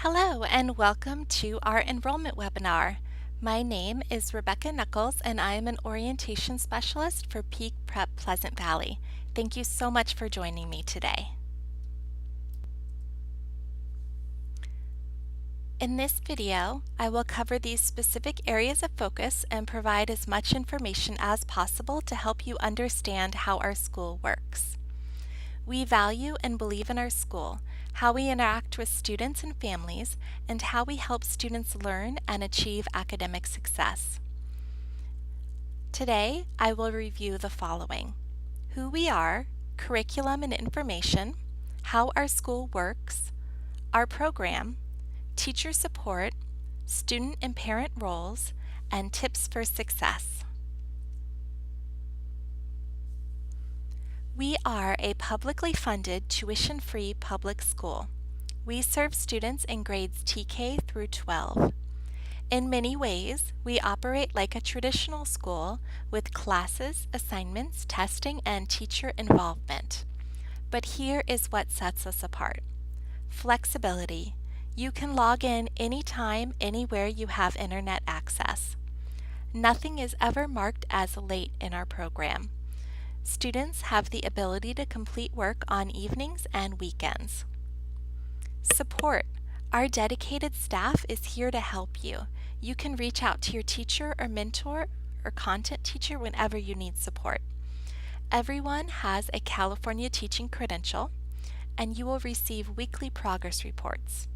Hello and welcome to our enrollment webinar. My name is Rebecca Knuckles and I am an orientation specialist for Peak Prep Pleasant Valley. Thank you so much for joining me today. In this video, I will cover these specific areas of focus and provide as much information as possible to help you understand how our school works. We value and believe in our school, how we interact with students and families, and how we help students learn and achieve academic success. Today, I will review the following: who we are, curriculum and information, how our school works, our program, teacher support, student and parent roles, and tips for success. We are a publicly funded, tuition-free public school. We serve students in grades TK through 12. In many ways, we operate like a traditional school with classes, assignments, testing, and teacher involvement. But here is what sets us apart: flexibility. You can log in anytime, anywhere you have internet access. Nothing is ever marked as late in our program. Students have the ability to complete work on evenings and weekends. Support. Our dedicated staff is here to help you. You can reach out to your teacher or mentor or content teacher whenever you need support. Everyone has a California teaching credential, and you will receive weekly progress reports.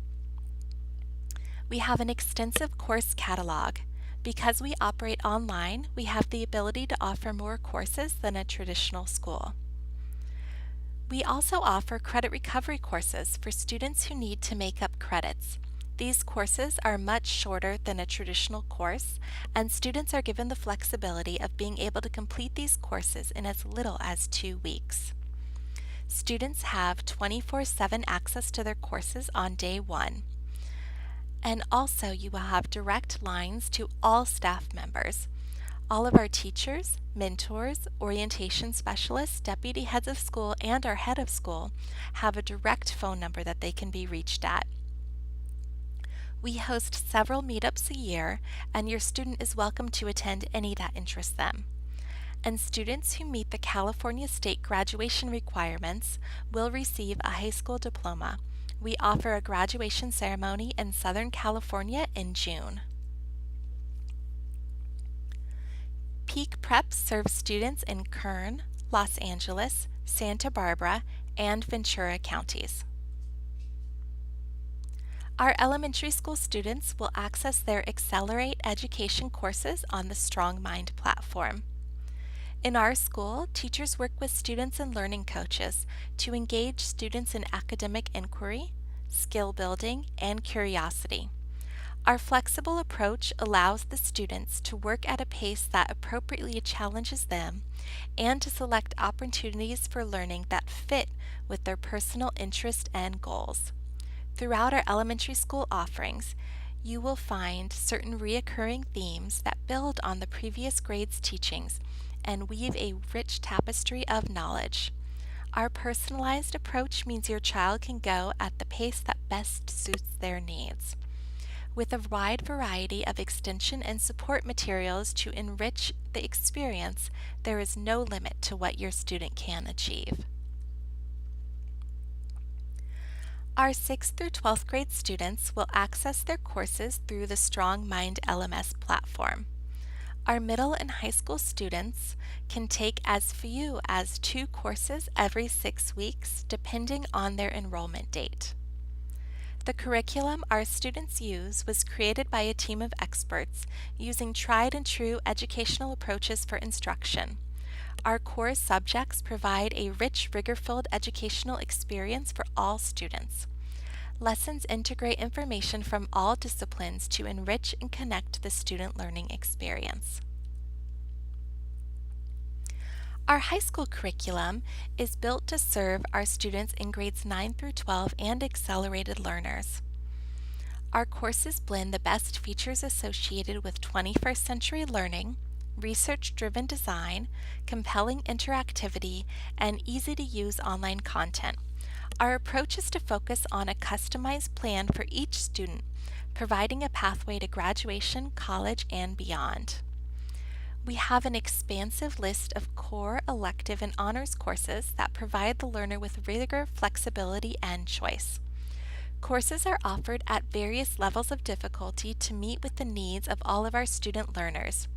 We have an extensive course catalog. Because we operate online, we have the ability to offer more courses than a traditional school. We also offer credit recovery courses for students who need to make up credits. These courses are much shorter than a traditional course, and students are given the flexibility of being able to complete these courses in as little as 2 weeks. Students have 24/7 access to their courses on day 1. And also you will have direct lines to all staff members. All of our teachers, mentors, orientation specialists, deputy heads of school, and our head of school have a direct phone number that they can be reached at. We host several meetups a year, and your student is welcome to attend any that interest them. And students who meet the California State graduation requirements will receive a high school diploma. We offer a graduation ceremony in Southern California in June. Peak Prep serves students in Kern, Los Angeles, Santa Barbara, and Ventura Counties. Our elementary school students will access their Accelerate education courses on the Strong Mind platform. In our school, teachers work with students and learning coaches to engage students in academic inquiry, skill building, and curiosity. Our flexible approach allows the students to work at a pace that appropriately challenges them and to select opportunities for learning that fit with their personal interests and goals. Throughout our elementary school offerings, you will find certain reoccurring themes that build on the previous grade's teachings and weave a rich tapestry of knowledge. Our personalized approach means your child can go at the pace that best suits their needs. With a wide variety of extension and support materials to enrich the experience, there is no limit to what your student can achieve. Our 6th through 12th grade students will access their courses through the Strong Mind LMS platform. Our middle and high school students can take as few as 2 courses every 6 weeks, depending on their enrollment date. The curriculum our students use was created by a team of experts using tried and true educational approaches for instruction. Our core subjects provide a rich, rigor-filled educational experience for all students. Lessons integrate information from all disciplines to enrich and connect the student learning experience. Our high school curriculum is built to serve our students in grades 9 through 12 and accelerated learners. Our courses blend the best features associated with 21st century learning, research-driven design, compelling interactivity, and easy-to-use online content, Our approach is to focus on a customized plan for each student, providing a pathway to graduation, college, and beyond. We have an expansive list of core, elective, and honors courses that provide the learner with rigor, flexibility, and choice. Courses are offered at various levels of difficulty to meet with the needs of all of our student learners,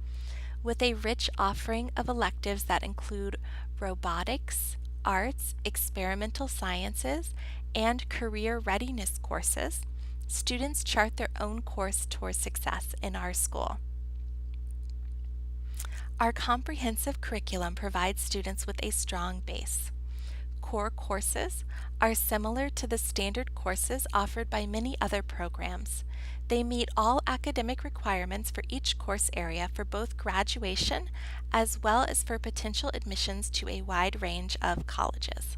with a rich offering of electives that include robotics, arts, experimental sciences, and career readiness courses. Students chart their own course towards success in our school. Our comprehensive curriculum provides students with a strong base. Core courses are similar to the standard courses offered by many other programs. They meet all academic requirements for each course area for both graduation as well as for potential admissions to a wide range of colleges.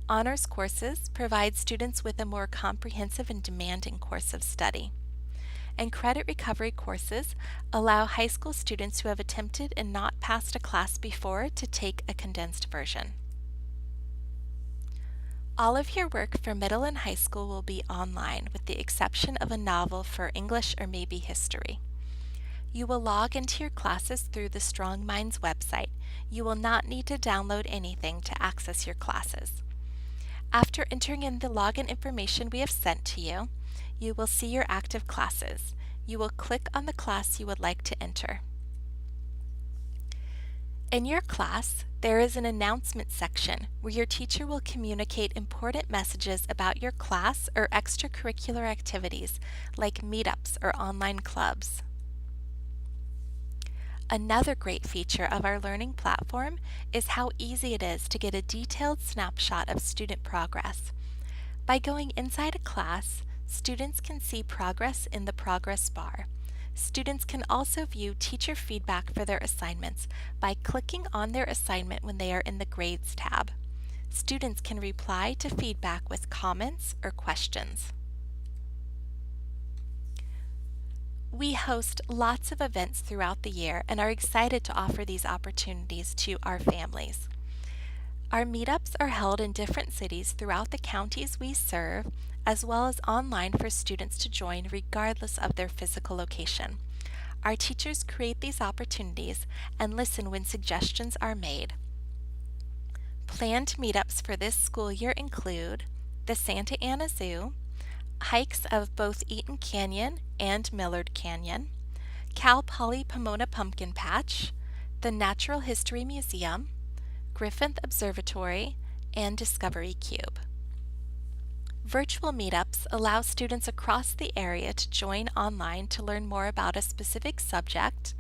Honors courses provide students with a more comprehensive and demanding course of study. And credit recovery courses allow high school students who have attempted and not passed a class before to take a condensed version. All of your work for middle and high school will be online, with the exception of a novel for English or maybe history. You will log into your classes through the Strong Minds website. You will not need to download anything to access your classes. After entering in the login information we have sent to you, you will see your active classes. You will click on the class you would like to enter. In your class, there is an announcement section where your teacher will communicate important messages about your class or extracurricular activities like meetups or online clubs. Another great feature of our learning platform is how easy it is to get a detailed snapshot of student progress. By going inside a class, students can see progress in the progress bar. Students can also view teacher feedback for their assignments by clicking on their assignment when they are in the Grades tab. Students can reply to feedback with comments or questions. We host lots of events throughout the year and are excited to offer these opportunities to our families. Our meetups are held in different cities throughout the counties we serve, as well as online for students to join regardless of their physical location. Our teachers create these opportunities and listen when suggestions are made. Planned meetups for this school year include the Santa Ana Zoo, hikes of both Eaton Canyon and Millard Canyon, Cal Poly Pomona Pumpkin Patch, the Natural History Museum, Griffith Observatory, and Discovery Cube. Virtual meetups allow students across the area to join online to learn more about a specific subject,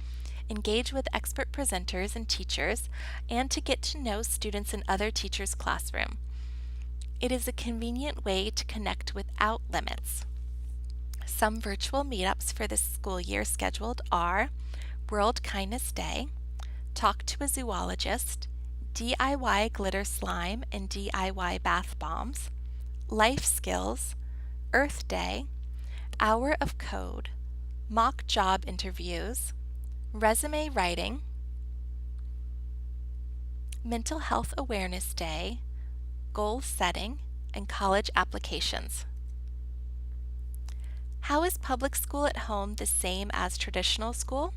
engage with expert presenters and teachers, and to get to know students in other teachers' classroom. It is a convenient way to connect without limits. Some virtual meetups for this school year scheduled are World Kindness Day, Talk to a Zoologist, DIY glitter slime and DIY bath bombs, Life Skills, Earth Day, Hour of Code, Mock Job Interviews, Resume Writing, Mental Health Awareness Day, Goal Setting, and College Applications. How is public school at home the same as traditional school?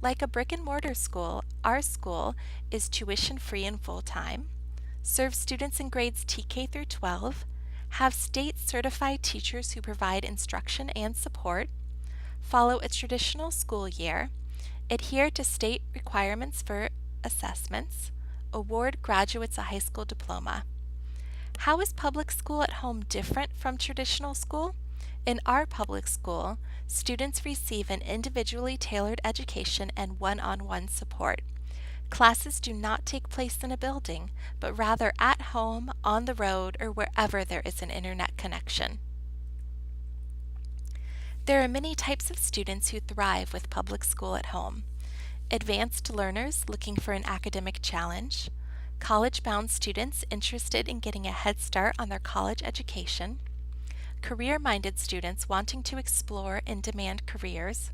Like a brick and mortar school, our school is tuition free and full-time, serves students in grades TK through 12, have state certified teachers who provide instruction and support, follow a traditional school year, adhere to state requirements for assessments, award graduates a high school diploma. How is public school at home different from traditional school? In our public school, students receive an individually tailored education and one-on-one support. Classes do not take place in a building, but rather at home, on the road, or wherever there is an internet connection. There are many types of students who thrive with public school at home. Advanced learners looking for an academic challenge, college-bound students interested in getting a head start on their college education, career-minded students wanting to explore in-demand careers,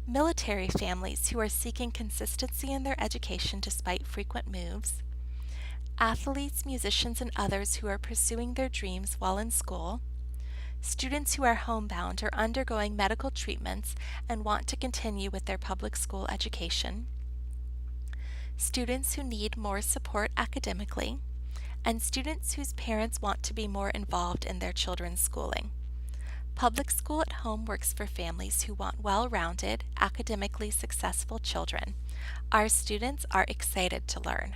military families who are seeking consistency in their education despite frequent moves, athletes, musicians, and others who are pursuing their dreams while in school, students who are homebound or undergoing medical treatments and want to continue with their public school education, students who need more support academically, and students whose parents want to be more involved in their children's schooling. Public school at home works for families who want well-rounded, academically successful children. Our students are excited to learn.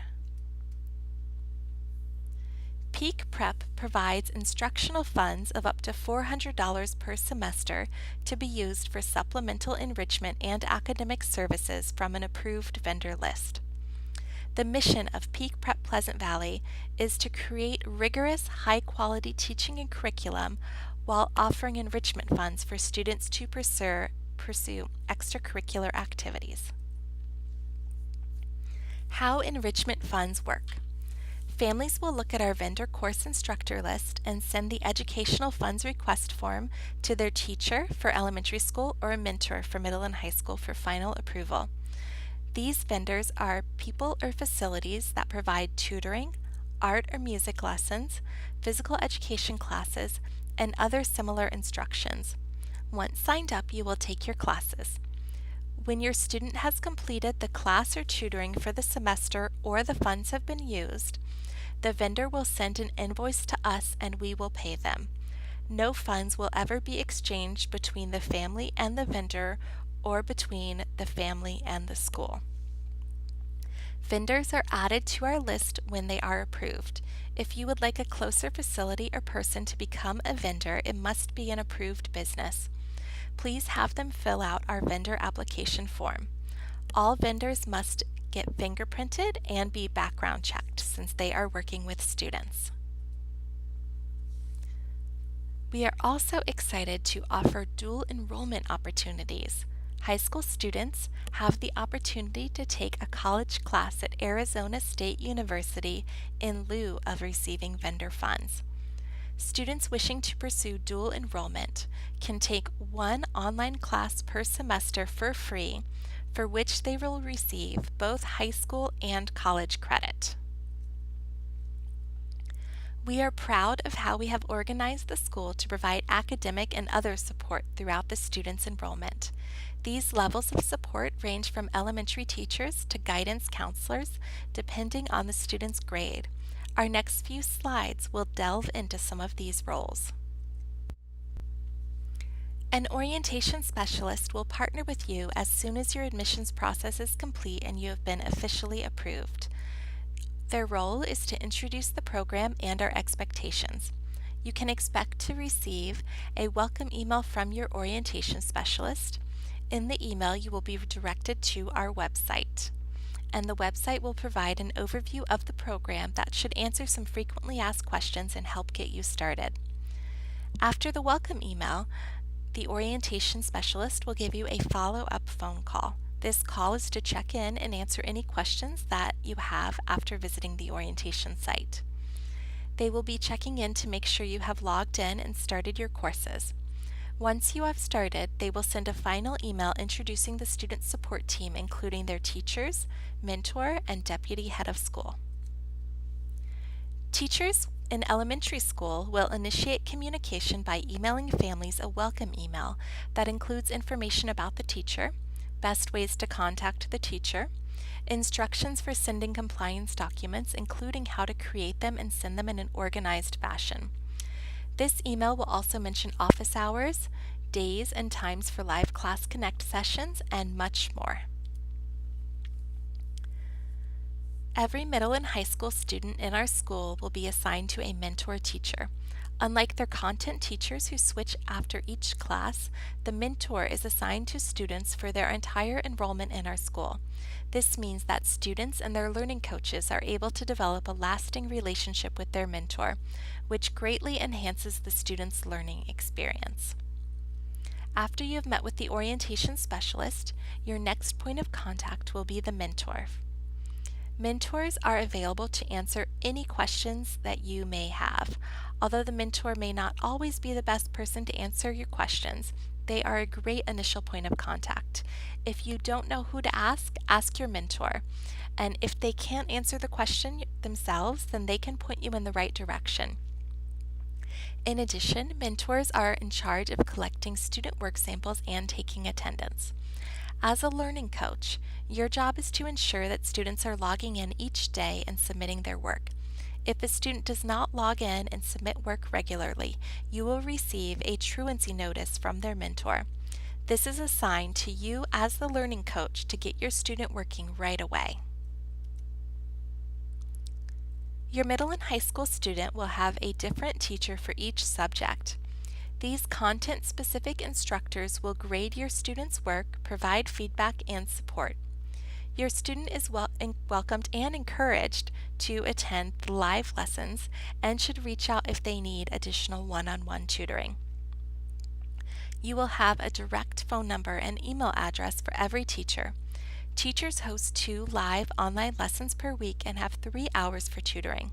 Peak Prep provides instructional funds of up to $400 per semester to be used for supplemental enrichment and academic services from an approved vendor list. The mission of Peak Prep Pleasant Valley is to create rigorous, high-quality teaching and curriculum while offering enrichment funds for students to pursue extracurricular activities. How enrichment funds work. Families will look at our vendor course instructor list and send the educational funds request form to their teacher for elementary school or a mentor for middle and high school for final approval. These vendors are people or facilities that provide tutoring, art or music lessons, physical education classes, and other similar instructions. Once signed up, you will take your classes. When your student has completed the class or tutoring for the semester or the funds have been used, the vendor will send an invoice to us and we will pay them. No funds will ever be exchanged between the family and the vendor or between the family and the school. Vendors are added to our list when they are approved. If you would like a closer facility or person to become a vendor, it must be an approved business. Please have them fill out our vendor application form. All vendors must get fingerprinted and be background checked since they are working with students. We are also excited to offer dual enrollment opportunities. High school students have the opportunity to take a college class at Arizona State University in lieu of receiving vendor funds. Students wishing to pursue dual enrollment can take one online class per semester for free, for which they will receive both high school and college credit. We are proud of how we have organized the school to provide academic and other support throughout the students' enrollment. These levels of support range from elementary teachers to guidance counselors, depending on the student's grade. Our next few slides will delve into some of these roles. An orientation specialist will partner with you as soon as your admissions process is complete and you have been officially approved. Their role is to introduce the program and our expectations. You can expect to receive a welcome email from your orientation specialist. In the email, you will be directed to our website, and the website will provide an overview of the program that should answer some frequently asked questions and help get you started. After the welcome email, the orientation specialist will give you a follow-up phone call. This call is to check in and answer any questions that you have after visiting the orientation site. They will be checking in to make sure you have logged in and started your courses. Once you have started, they will send a final email introducing the student support team, including their teachers, mentor, and deputy head of school. Teachers in elementary school will initiate communication by emailing families a welcome email that includes information about the teacher, best ways to contact the teacher, instructions for sending compliance documents, including how to create them and send them in an organized fashion. This email will also mention office hours, days and times for live Class Connect sessions, and much more. Every middle and high school student in our school will be assigned to a mentor teacher. Unlike their content teachers who switch after each class, the mentor is assigned to students for their entire enrollment in our school. This means that students and their learning coaches are able to develop a lasting relationship with their mentor, which greatly enhances the student's learning experience. After you have met with the orientation specialist, your next point of contact will be the mentor. Mentors are available to answer any questions that you may have. Although the mentor may not always be the best person to answer your questions, They are a great initial point of contact. If you don't know who to ask your mentor. And if they can't answer the question themselves, then they can point you in the right direction. In addition, mentors are in charge of collecting student work samples and taking attendance. As a learning coach, your job is to ensure that students are logging in each day and submitting their work. If a student does not log in and submit work regularly, you will receive a truancy notice from their mentor. This is a sign to you as the learning coach to get your student working right away. Your middle and high school student will have a different teacher for each subject. These content-specific instructors will grade your students' work, provide feedback, and support. Your student is welcomed and encouraged to attend the live lessons and should reach out if they need additional one-on-one tutoring. You will have a direct phone number and email address for every teacher. Teachers host 2 live online lessons per week and have 3 hours for tutoring.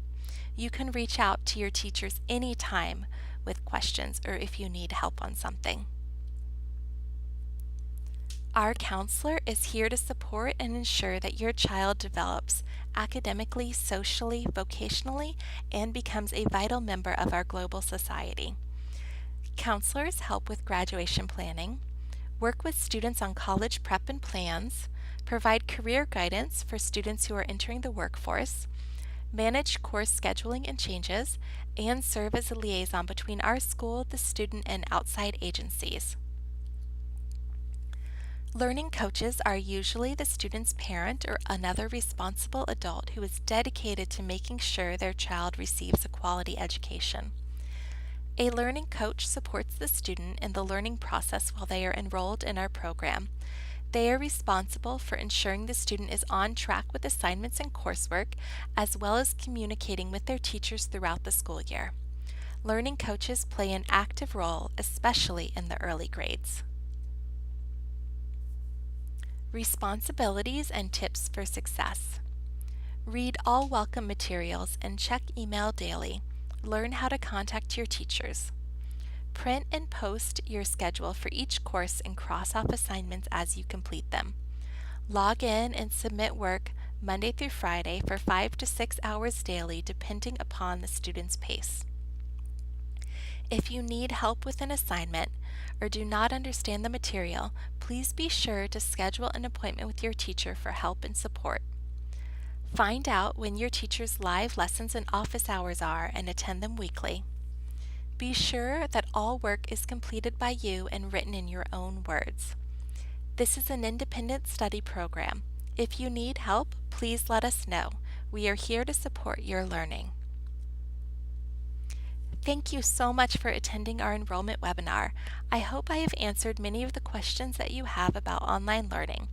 You can reach out to your teachers anytime with questions or if you need help on something. Our counselor is here to support and ensure that your child develops academically, socially, vocationally, and becomes a vital member of our global society. Counselors help with graduation planning, work with students on college prep and plans, provide career guidance for students who are entering the workforce, manage course scheduling and changes, and serve as a liaison between our school, the student, and outside agencies. Learning coaches are usually the student's parent or another responsible adult who is dedicated to making sure their child receives a quality education. A learning coach supports the student in the learning process while they are enrolled in our program. They are responsible for ensuring the student is on track with assignments and coursework, as well as communicating with their teachers throughout the school year. Learning coaches play an active role, especially in the early grades. Responsibilities and tips for success. Read all welcome materials and check email daily. Learn how to contact your teachers. Print and post your schedule for each course and cross off assignments as you complete them. Log in and submit work Monday through Friday for 5 to 6 hours daily depending upon the student's pace. If you need help with an assignment or do not understand the material, please be sure to schedule an appointment with your teacher for help and support. Find out when your teacher's live lessons and office hours are and attend them weekly. Be sure that all work is completed by you and written in your own words. This is an independent study program. If you need help, please let us know. We are here to support your learning. Thank you so much for attending our enrollment webinar. I hope I have answered many of the questions that you have about online learning,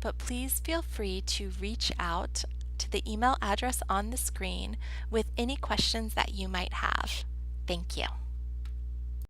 but please feel free to reach out to the email address on the screen with any questions that you might have. Thank you.